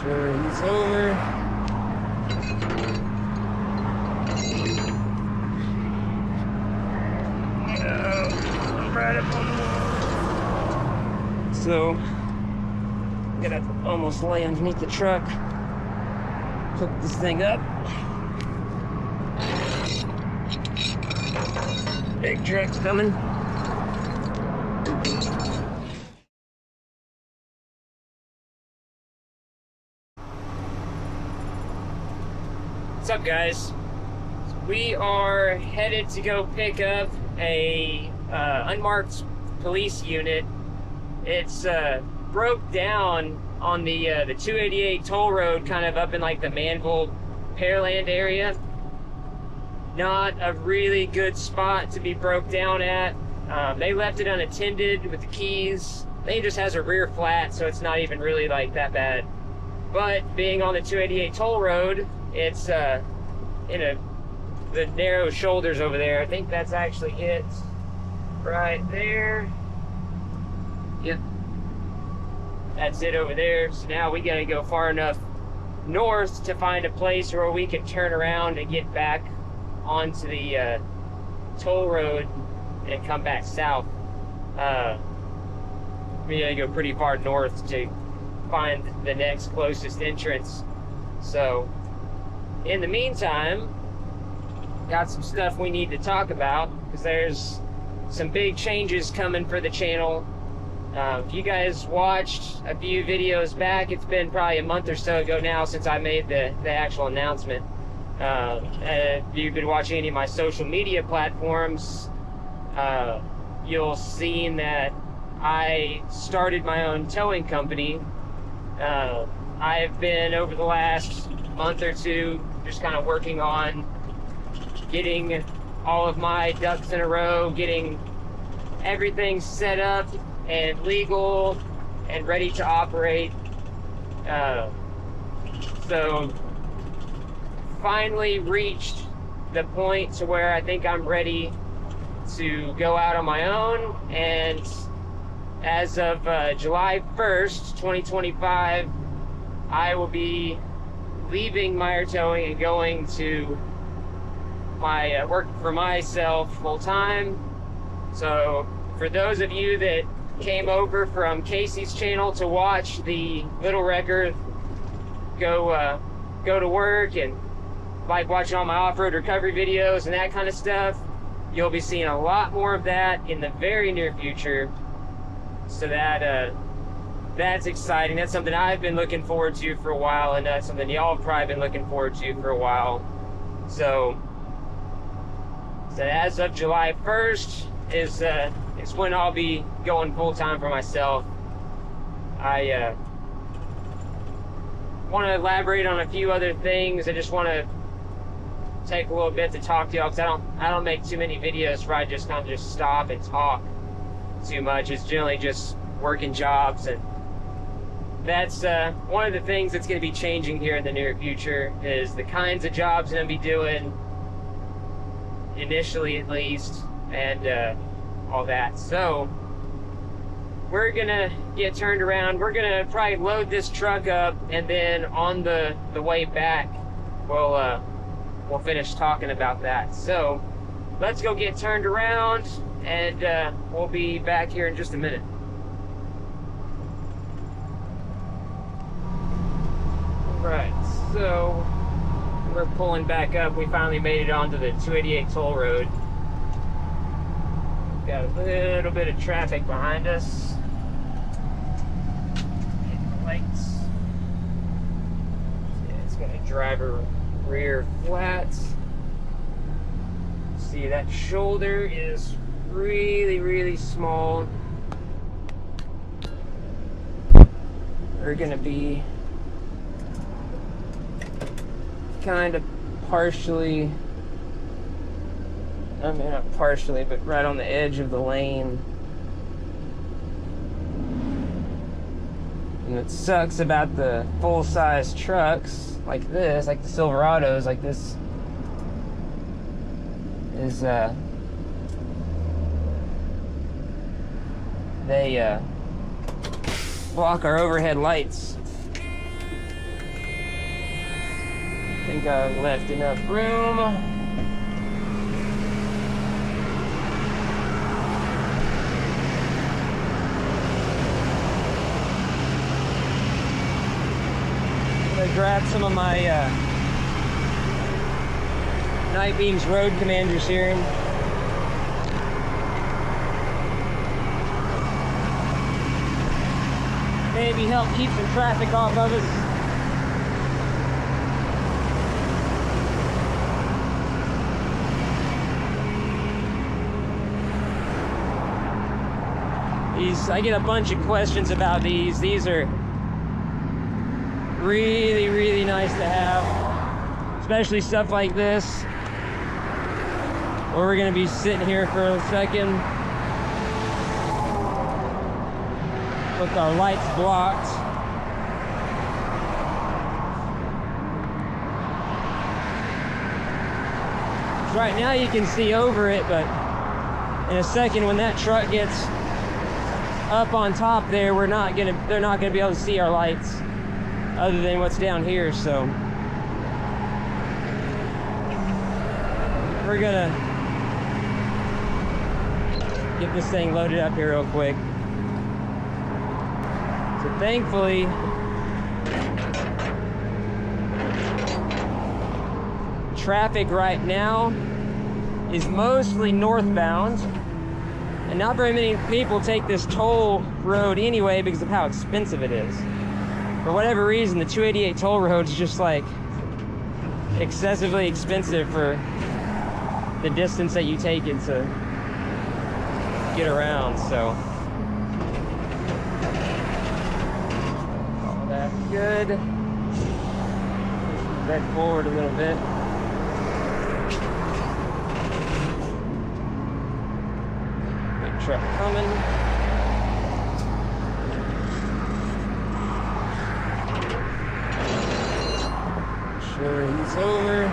sure he's over. I'm right up on the wall. So, I'm gonna almost lay underneath the truck, hook this thing up. Big truck's coming. What's up, guys? We are headed to go pick up a unmarked police unit. It's broke down on the 288 toll road, kind of up in like the Manville Pearland area. Not a really good spot to be broke down at. They left it unattended with the keys. I think it just has a rear flat, so it's not even really like that bad. But being on the 288 toll road, it's in the narrow shoulders over there. I think that's actually it right there. Yep. That's it over there. So now we gotta go far enough north to find a place where we can turn around and get back onto the toll road and come back south. We gotta go pretty far north to find the next closest entrance. So in the meantime, got some stuff we need to talk about because there's some big changes coming for the channel. If you guys watched a few videos back, it's been probably a month or so ago now since I made the actual announcement. If you've been watching any of my social media platforms, you'll seen that I started my own towing company. I've been, over the last month or two, just kind of working on getting all of my ducks in a row, getting everything set up and legal and ready to operate. So finally reached the point to where I think I'm ready to go out on my own, and as of July 1st, 2025, I will be leaving Meyer Towing and going to my work for myself full time. So for those of you that came over from Casey's channel to watch the Little Wrecker go to work and like watching all my off-road recovery videos and that kind of stuff, you'll be seeing a lot more of that in the very near future. So that's exciting. That's something I've been looking forward to for a while, and that's something y'all have probably been looking forward to for a while. So as of July 1st is when I'll be going full time for myself. I want to elaborate on a few other things. I just want to take a little bit to talk to y'all because I don't make too many videos where I just kind of just stop and talk too much. It's generally just working jobs, and that's one of the things that's going to be changing here in the near future is the kinds of jobs I'm going to be doing, initially at least, and all that. So we're gonna get turned around. We're gonna probably load this truck up, and then on the way back we'll finish talking about that. So let's go get turned around, and we'll be back here in just a minute. Right, so we're pulling back up. We finally made it onto the 288 toll road. Got a little bit of traffic behind us. Hit the lights. Yeah, it's got a driver rear flat. See, that shoulder is really, really small. We're gonna be kind of partially, I mean not partially, but right on the edge of the lane. And it sucks about the full-size trucks like this, like the Silverados, like this is they block our overhead lights. think I've left enough room. I'm gonna grab some of my Night Beams Road Commanders here. Maybe help keep some traffic off of us. I get a bunch of questions about these. These are really, really nice to have, especially stuff like this, where we're gonna be sitting here for a second with our lights blocked. Right now you can see over it, but in a second when that truck gets up on top there, they're not gonna be able to see our lights other than what's down here. So we're gonna get this thing loaded up here real quick. So thankfully, traffic right now is mostly northbound, and not very many people take this toll road anyway because of how expensive it is. For whatever reason, the 288 toll road is just like excessively expensive for the distance that you take it to get around. So all that good. Back forward a little bit. Big truck coming. Sure he's over.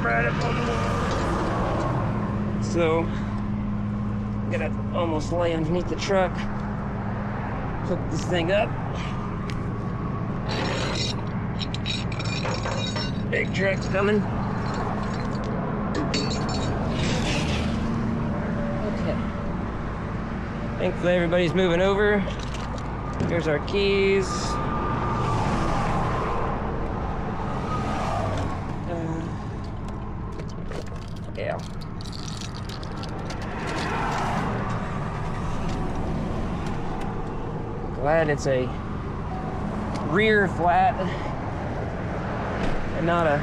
Right up on the wall. So I'm gonna almost lay underneath the truck, hook this thing up. Big truck's coming. Okay. Thankfully everybody's moving over. Here's our keys. Yeah. Glad it's a rear flat and not a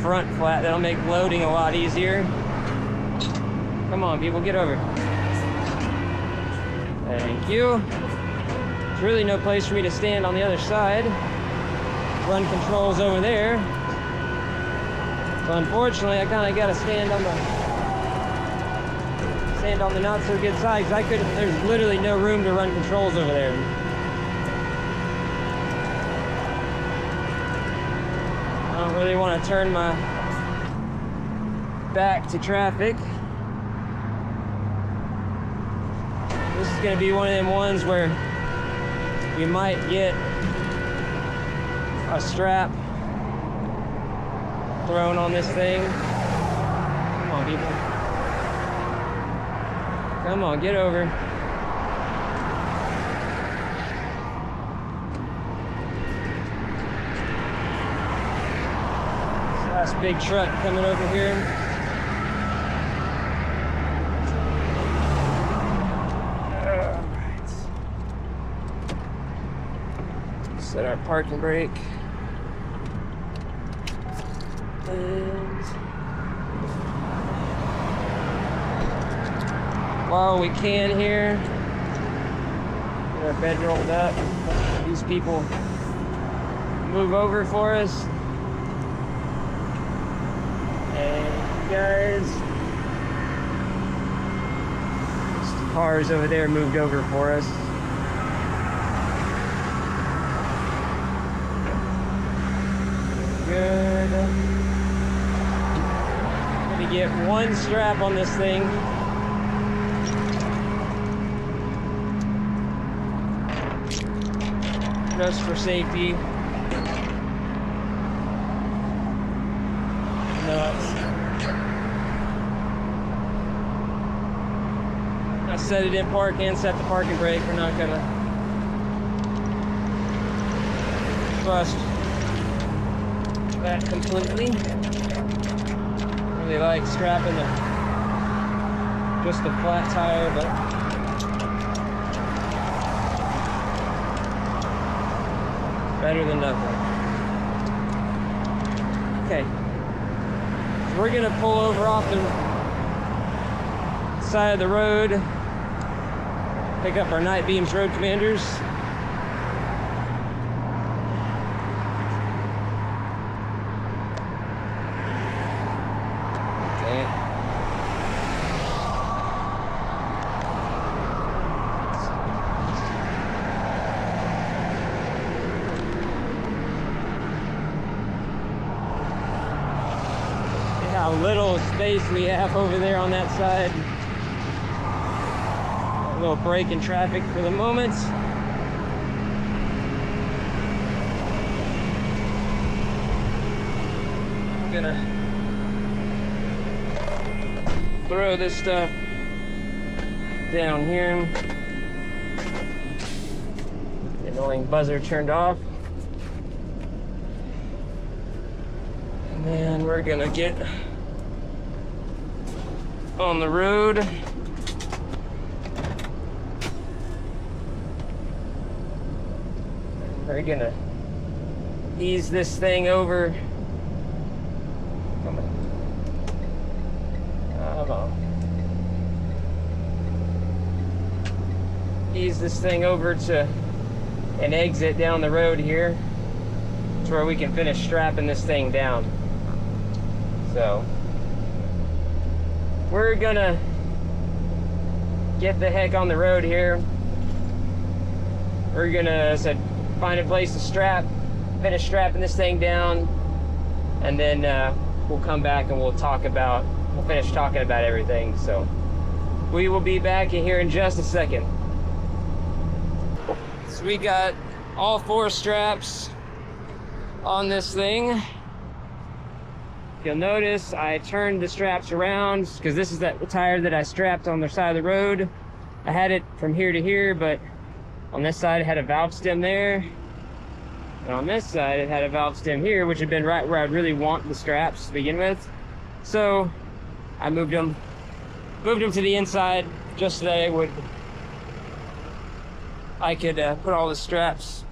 front flat. That'll make loading a lot easier. Come on, people, get over. Thank you. There's really no place for me to stand on the other side. Run controls over there. So unfortunately, I kind of got to stand on the not so good side, because there's literally no room to run controls over there. I don't really want to turn my back to traffic. This is going to be one of them ones where we might get a strap thrown on this thing. Come on, people. Come on, get over. This last big truck coming over here. Alright. Set our parking brake. And while we can here, get our bed rolled up. These people move over for us. And guys, the cars over there moved over for us. Good. Get one strap on this thing. just for safety. Nuts. I set it in park and set the parking brake. We're not gonna bust that completely. Really like strapping just the flat tire, but better than nothing. Okay, so we're gonna pull over off the side of the road, pick up our Night Beams Road Commanders. How little space we have over there on that side. A little break in traffic for the moment. I'm gonna throw this stuff down here. The annoying buzzer turned off. And then we're gonna get on the road. We're gonna ease this thing over. Come on. Come on. Ease this thing over to an exit down the road here. It's where we can finish strapping this thing down. So we're gonna get the heck on the road here. We're gonna, as I said, find a place to finish strapping this thing down, and then we'll come back and we'll finish talking about everything. So we will be back in here in just a second. So we got all 4 straps on this thing. You'll notice I turned the straps around because this is that tire that I strapped on the side of the road. I had it from here to here, but on this side it had a valve stem there. And on this side it had a valve stem here, which had been right where I'd really want the straps to begin with. So I moved them to the inside just so that I could put all the straps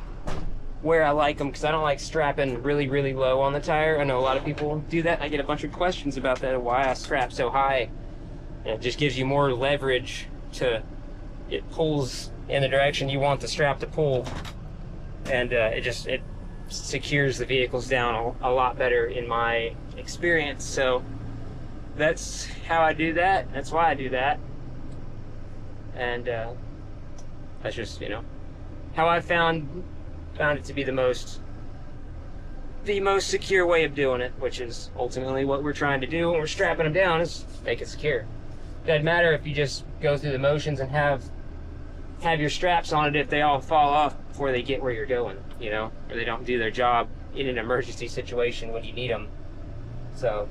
where I like them, because I don't like strapping really, really low on the tire. I know a lot of people do that. I get a bunch of questions about that, of why I strap so high. And it just gives you more leverage it pulls in the direction you want the strap to pull. And it secures the vehicles down a lot better in my experience. So that's how I do that. That's why I do that. And that's just, how I found it to be the most secure way of doing it, which is ultimately what we're trying to do when we're strapping them down, is make it secure. Doesn't matter if you just go through the motions and have your straps on it if they all fall off before they get where you're going, or they don't do their job in an emergency situation when you need them. So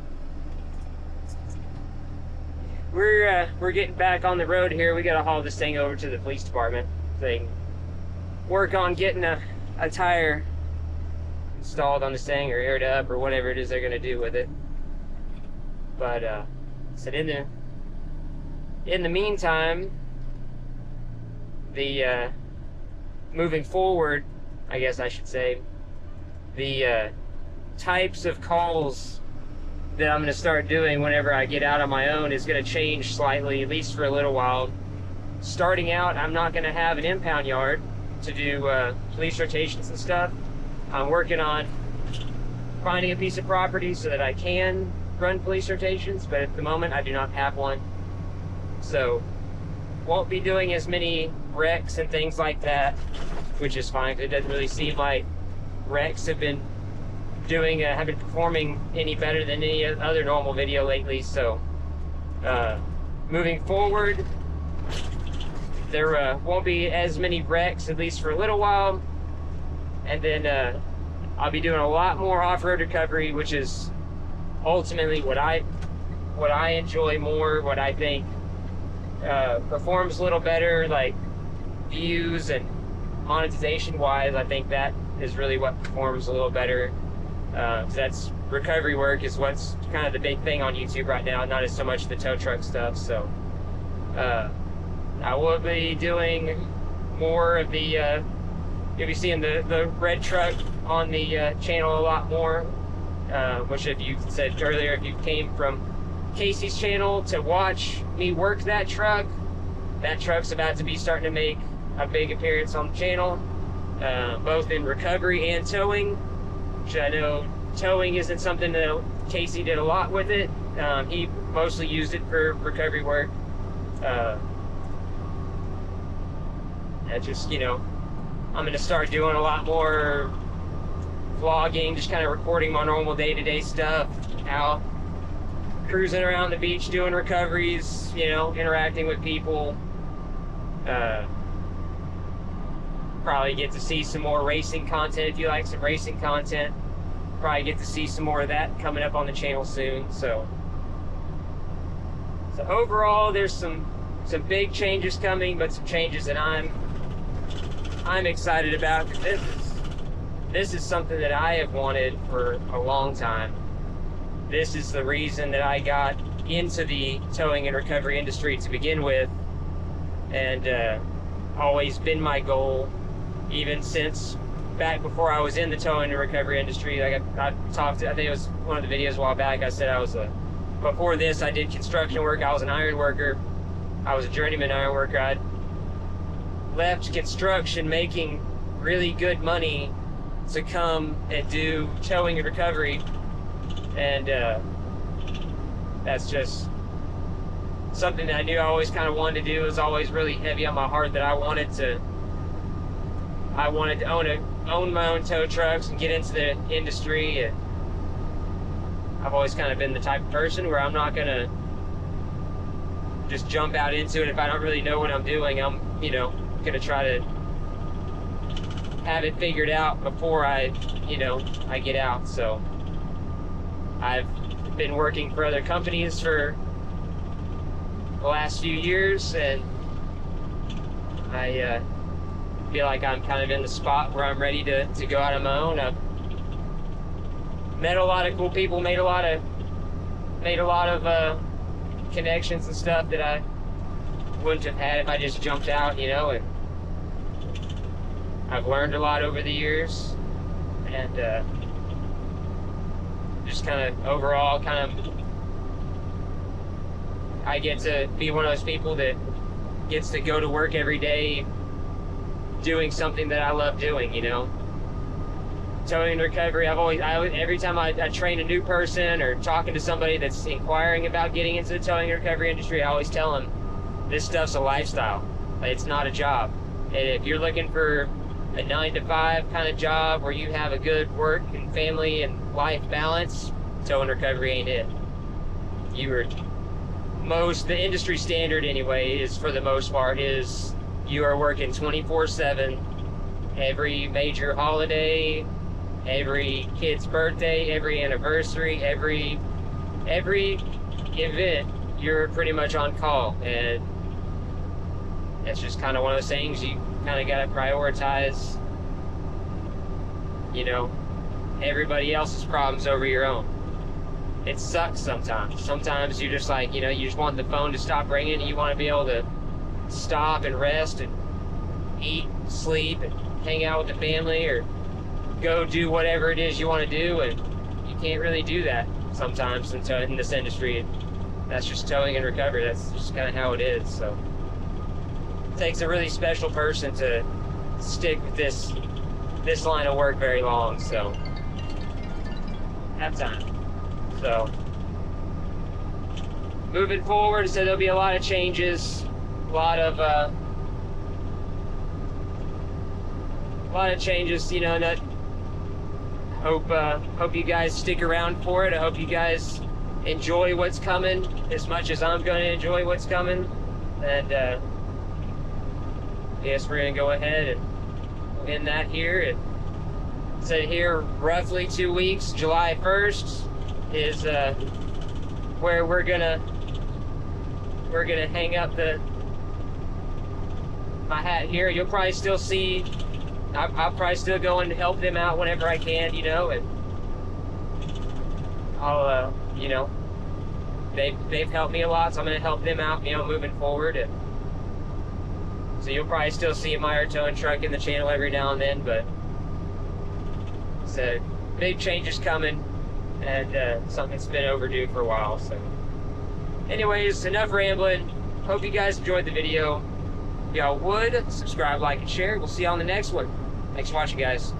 we're getting back on the road here. We gotta haul this thing over to the police department. Work on getting a tire installed on this thing, or aired up, or whatever it is they're gonna do with it. But so in the meantime, the moving forward, I guess I should say, the types of calls that I'm gonna start doing whenever I get out on my own is gonna change slightly, at least for a little while. Starting out, I'm not gonna have an impound yard to do police rotations and stuff. I'm working on finding a piece of property so that I can run police rotations, but at the moment I do not have one. So won't be doing as many wrecks and things like that, which is fine. It doesn't really seem like wrecks have been performing any better than any other normal video lately. So moving forward, there won't be as many wrecks, at least for a little while. and then I'll be doing a lot more off-road recovery, which is ultimately what I enjoy more, what I think performs a little better, like views and monetization wise. I think that is really what performs a little better. That's recovery work is what's kind of the big thing on YouTube right now, not as so much the tow truck stuff. So I will be doing more of the you'll be seeing the red truck on the channel a lot more, which, if you said earlier, if you came from Casey's channel to watch me work that truck's about to be starting to make a big appearance on the channel, both in recovery and towing, which I know towing isn't something that Casey did a lot with it. He mostly used it for recovery work. That just, I'm going to start doing a lot more vlogging, just kind of recording my normal day-to-day stuff, out cruising around the beach doing recoveries, interacting with people. Probably get to see some more racing content if you like some racing content. Probably get to see some more of that coming up on the channel soon. So overall, there's some big changes coming, but some changes that I'm excited about, because this is something that I have wanted for a long time. This is the reason that I got into the towing and recovery industry to begin with, and always been my goal, even since back before I was in the towing and recovery industry. Like I think it was one of the videos a while back, I said before this I did construction work. I was an iron worker. I was a journeyman iron worker. I left construction making really good money to come and do towing and recovery, and that's just something that I knew I always kind of wanted to do. It was always really heavy on my heart that I wanted to own my own tow trucks and get into the industry. And I've always kind of been the type of person where I'm not gonna just jump out into it if I don't really know what I'm doing. I'm gonna try to have it figured out before I get out. So I've been working for other companies for the last few years, and I feel like I'm kind of in the spot where I'm ready to go out on my own. I've met a lot of cool people, made a lot of connections and stuff that I wouldn't have had if I just jumped out, and I've learned a lot over the years, and just kind of overall, I get to be one of those people that gets to go to work every day doing something that I love doing, Towing and recovery, every time I train a new person or talking to somebody that's inquiring about getting into the towing and recovery industry, I always tell them this stuff's a lifestyle. It's not a job. And if you're looking for a 9-to-5 kind of job where you have a good work and family and life balance, towing and recovery ain't it. The industry standard anyway is, for the most part, is you are working 24/7, every major holiday, every kid's birthday, every anniversary, every event, you're pretty much on call. And it's just kind of one of those things you kind of got to prioritize, everybody else's problems over your own. It sucks sometimes. Sometimes you're just like, you just want the phone to stop ringing, and you want to be able to stop and rest and eat, sleep, and hang out with the family, or go do whatever it is you want to do, and you can't really do that sometimes in this industry. That's just towing and recovery. That's just kind of how it is. So it takes a really special person to stick with this line of work very long. So have time. So moving forward, so there'll be a lot of changes, a lot of changes, that hope you guys stick around for it. I hope you guys enjoy what's coming as much as I'm going to enjoy what's coming. And yes, we're going to go ahead and end that here. And So here, roughly 2 weeks, July 1st is where we're gonna hang up my hat here. You'll probably still see. I'll probably still go and help them out whenever I can, you know, and I'll, you know, they've helped me a lot, so I'm gonna help them out, you know, moving forward. And so you'll probably still see a Meyer towing truck in the channel every now and then, but so big changes coming, and something that's been overdue for a while. So, anyways, enough rambling. Hope you guys enjoyed the video. If y'all would subscribe, like, and share. We'll see you on the next one. Thanks for watching, guys.